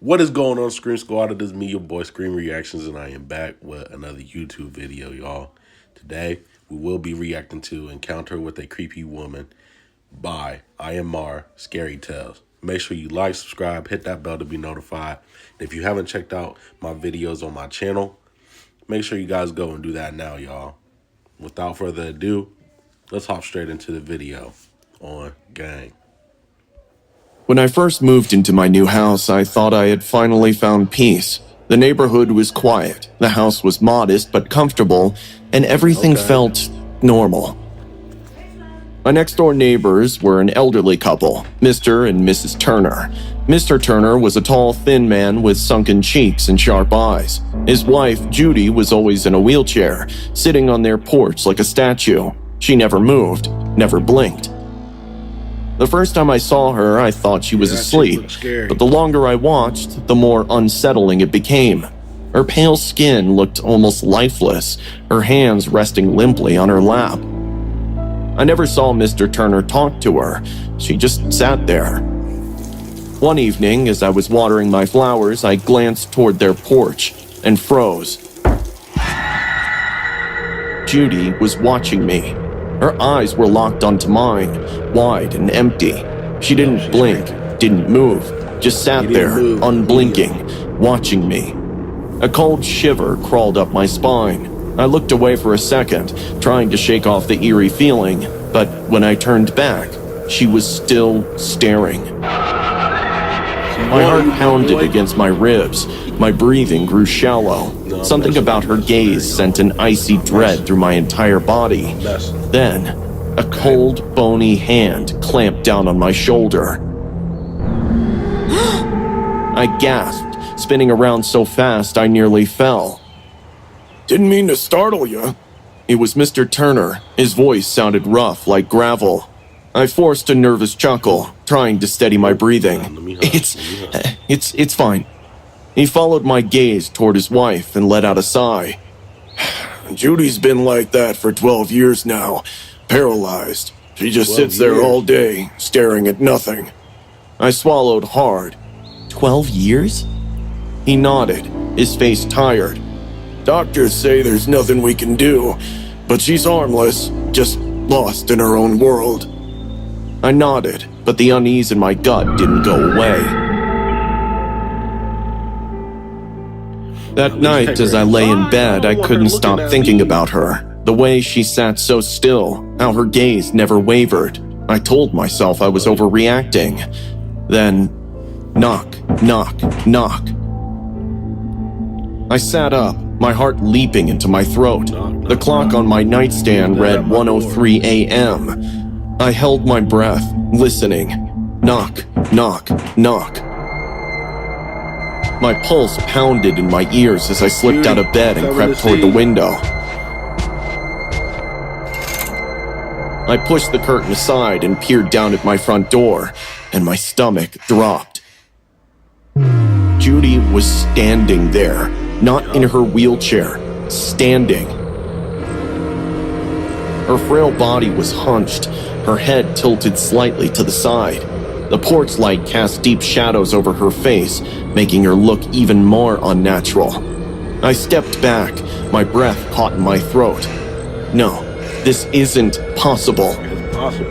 What is going on, Scream Squad? It is me, your boy Scream Reactions, and I am back with another YouTube video, y'all. Today, we will be reacting to Encounter with a Creepy Woman by IMR Scary Tales. Make sure you like, subscribe, hit that bell to be notified. And if you haven't checked out my videos on my channel, make sure you guys go and do that now, y'all. Without further ado, let's hop straight into the video on Gang. When I first moved into my new house, I thought I had finally found peace. The neighborhood was quiet, the house was modest but comfortable, and everything felt normal. My next-door neighbors were an elderly couple, Mr. and Mrs. Turner. Mr. Turner was a tall, thin man with sunken cheeks and sharp eyes. His wife, Judy, was always in a wheelchair, sitting on their porch like a statue. She never moved, never blinked. The first time I saw her, I thought she was asleep, but the longer I watched, the more unsettling it became. Her pale skin looked almost lifeless, her hands resting limply on her lap. I never saw Mr. Turner talk to her. She just sat there. One evening, as I was watering my flowers, I glanced toward their porch and froze. Judy was watching me. Her eyes were locked onto mine, wide and empty. She didn't blink, didn't move, just sat there, unblinking, watching me. A cold shiver crawled up my spine. I looked away for a second, trying to shake off the eerie feeling, but when I turned back, she was still staring. My heart pounded against my ribs. My breathing grew shallow. Something about her gaze sent an icy dread through my entire body. Then, a cold, bony hand clamped down on my shoulder. I gasped, spinning around so fast I nearly fell. "Didn't mean to startle you." It was Mr. Turner. His voice sounded rough, like gravel. I forced a nervous chuckle, trying to steady my breathing. It's fine." He followed my gaze toward his wife and let out a sigh. "Judy's been like that for 12 years now, paralyzed. She just sits there all day, staring at nothing." I swallowed hard. 12 years? He nodded, his face tired. "Doctors say there's nothing we can do, but she's harmless, just lost in her own world." I nodded, but the unease in my gut didn't go away. That night, as I lay in bed, I couldn't stop thinking about her. The way she sat so still, how her gaze never wavered. I told myself I was overreacting. Then, knock, knock, knock. I sat up, my heart leaping into my throat. The clock on my nightstand read 1:03 a.m. I held my breath, listening. Knock, knock, knock. My pulse pounded in my ears as I slipped out of bed and crept toward the window. I pushed the curtain aside and peered down at my front door, and my stomach dropped. Judy was standing there, not in her wheelchair, standing. Her frail body was hunched, her head tilted slightly to the side. The porch light cast deep shadows over her face, making her look even more unnatural. I stepped back, my breath caught in my throat. No, this isn't possible.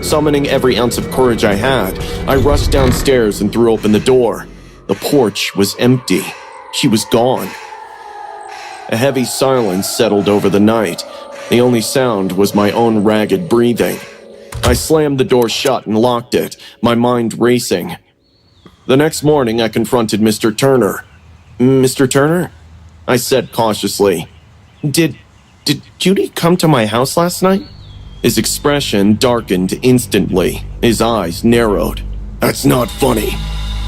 Summoning every ounce of courage I had, I rushed downstairs and threw open the door. The porch was empty. She was gone. A heavy silence settled over the night. The only sound was my own ragged breathing. I slammed the door shut and locked it, my mind racing. The next morning, I confronted Mr. Turner. "Mr. Turner?" I said cautiously. Did Judy come to my house last night?" His expression darkened instantly. His eyes narrowed. "That's not funny,"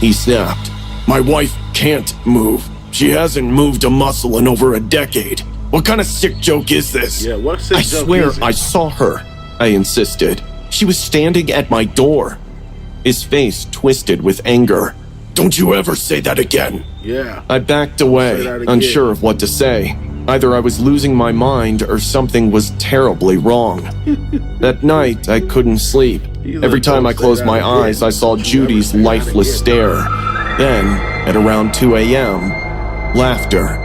he snapped. "My wife can't move. She hasn't moved a muscle in over a decade. What kind of sick joke is this?" "I swear I saw her," I insisted. "She was standing at my door." His face twisted with anger. "Don't you ever say that again." I backed away, unsure of what to say. Either I was losing my mind or something was terribly wrong. That night, I couldn't sleep. Every time I closed my eyes, I saw Judy's lifeless stare. Then, At around 2 a.m., laughter.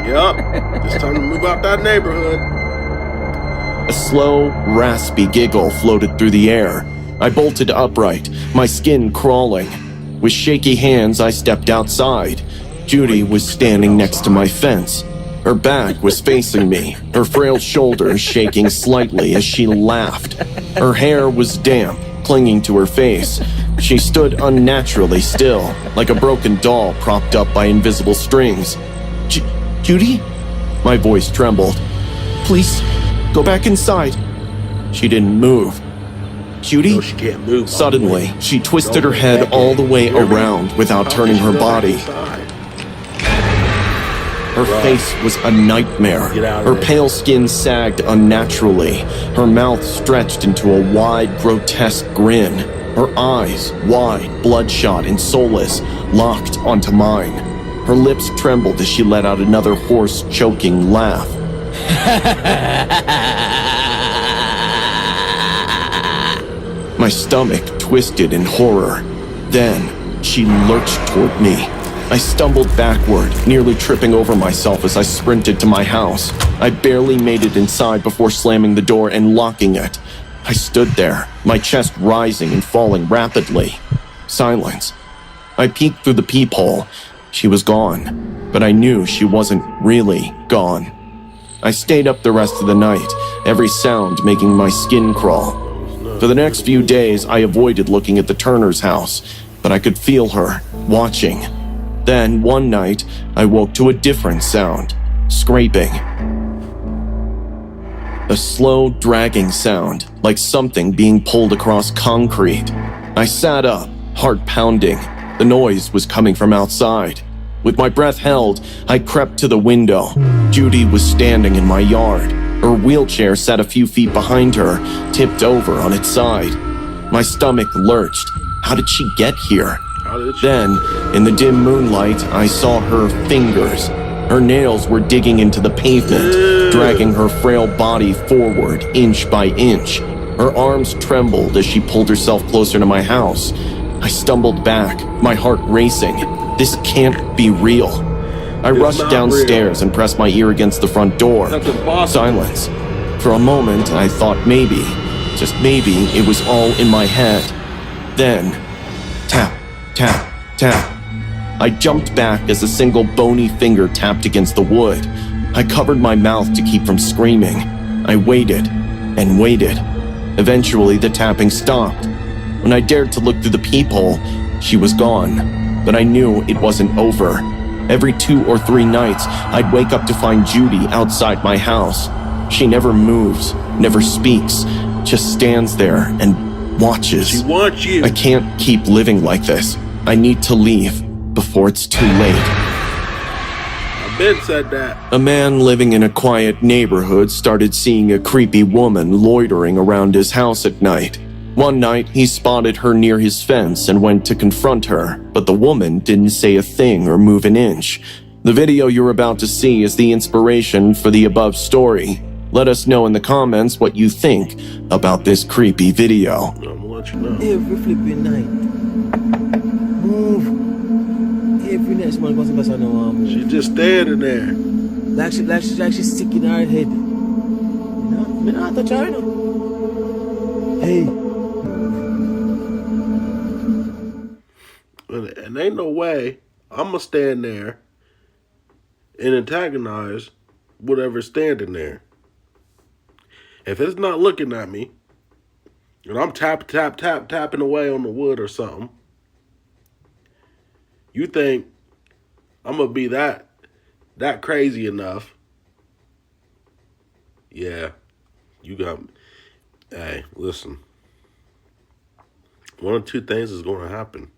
Yup, it's time to move out that neighborhood. A slow, raspy giggle floated through the air. I bolted upright, my skin crawling. With shaky hands, I stepped outside. Judy was standing next to my fence. Her back was facing me, her frail shoulders shaking slightly as she laughed. Her hair was damp, clinging to her face. She stood unnaturally still, like a broken doll propped up by invisible strings. Judy? My voice trembled. Please, go back inside. She didn't move. Judy? No, she can't move. Suddenly, she twisted her head all the way around without turning her body. Her face was a nightmare. Her pale skin sagged unnaturally. Her mouth stretched into a wide, grotesque grin. Her eyes, wide, bloodshot, and soulless, locked onto mine. Her lips trembled as she let out another hoarse, choking laugh. My stomach twisted in horror. Then, she lurched toward me. I stumbled backward, nearly tripping over myself as I sprinted to my house. I barely made it inside before slamming the door and locking it. I stood there, my chest rising and falling rapidly. Silence. I peeked through the peephole. She was gone, but I knew she wasn't really gone. I stayed up the rest of the night, every sound making my skin crawl. For the next few days, I avoided looking at the Turner's house, but I could feel her, watching. Then, one night, I woke to a different sound. Scraping. A slow, dragging sound, like something being pulled across concrete. I sat up, heart pounding. The noise was coming from outside. With my breath held, I crept to the window. Judy was standing in my yard. Her wheelchair sat a few feet behind her, tipped over on its side. My stomach lurched. How did she get here? Then, in the dim moonlight, I saw her fingers. Her nails were digging into the pavement, dragging her frail body forward inch by inch. Her arms trembled as she pulled herself closer to my house. I stumbled back, my heart racing. This can't be real. I rushed downstairs and pressed my ear against the front door. Silence. For a moment, I thought maybe, just maybe, it was all in my head. Then, tap, tap, tap. I jumped back as a single bony finger tapped against the wood. I covered my mouth to keep from screaming. I waited and waited. Eventually, the tapping stopped. When I dared to look through the peephole, she was gone. But I knew it wasn't over. Every 2 or 3 nights, I'd wake up to find Judy outside my house. She never moves, never speaks, just stands there and watches. She wants you. I can't keep living like this. I need to leave before it's too late. Ben said that. A man living in a quiet neighborhood started seeing a creepy woman loitering around his house at night. One night, he spotted her near his fence and went to confront her, but the woman didn't say a thing or move an inch. The video you're about to see is the inspiration for the above story. Let us know in the comments what you think about this creepy video. I'm gonna let you know. Every flipping night. Move. Every next man goes to move. She's just standing there. Like she's sick in her head. You know? Me not touch her, you know? Hey. And ain't no way I'm gonna stand there and antagonize whatever's standing there. If it's not looking at me, and I'm tapping away on the wood or something, you think I'm gonna be that crazy enough? Yeah, you got me. Hey, listen. One of two things is gonna happen.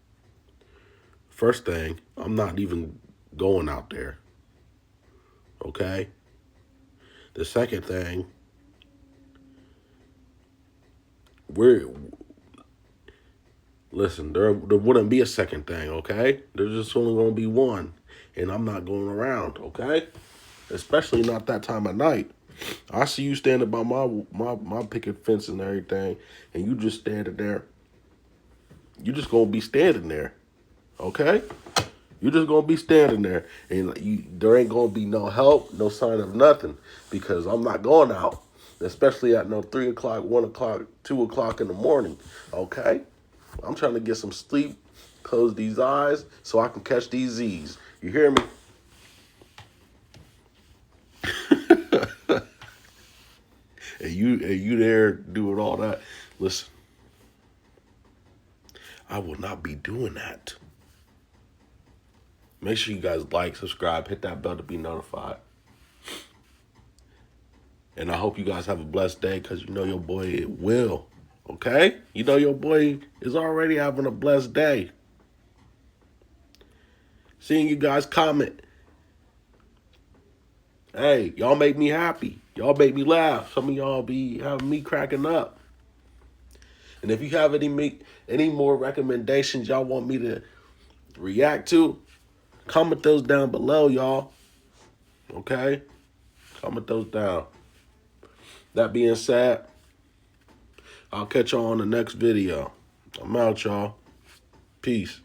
First thing, I'm not even going out there. Okay? The second thing, listen, there wouldn't be a second thing, okay? There's just only going to be one, and I'm not going around, okay? Especially not that time of night. I see you standing by my picket fence and everything, and you just standing there. you just gonna be standing there, okay? You just gonna be standing there, and there ain't gonna be no help, no sign of nothing, because I'm not going out, especially at no 3 o'clock, 1 o'clock, 2 o'clock in the morning, okay? I'm trying to get some sleep, close these eyes, so I can catch these Z's. You hear me? And you there doing all that. Listen, I will not be doing that. Make sure you guys like, subscribe, hit that bell to be notified. And I hope you guys have a blessed day, because you know your boy it will. Okay? You know your boy is already having a blessed day. Seeing you guys comment. Hey, y'all make me happy. Y'all make me laugh. Some of y'all be having me cracking up. And if you have any more recommendations y'all want me to react to, comment those down below, y'all. Okay? Comment those down. That being said, I'll catch y'all on the next video. I'm out, y'all. Peace.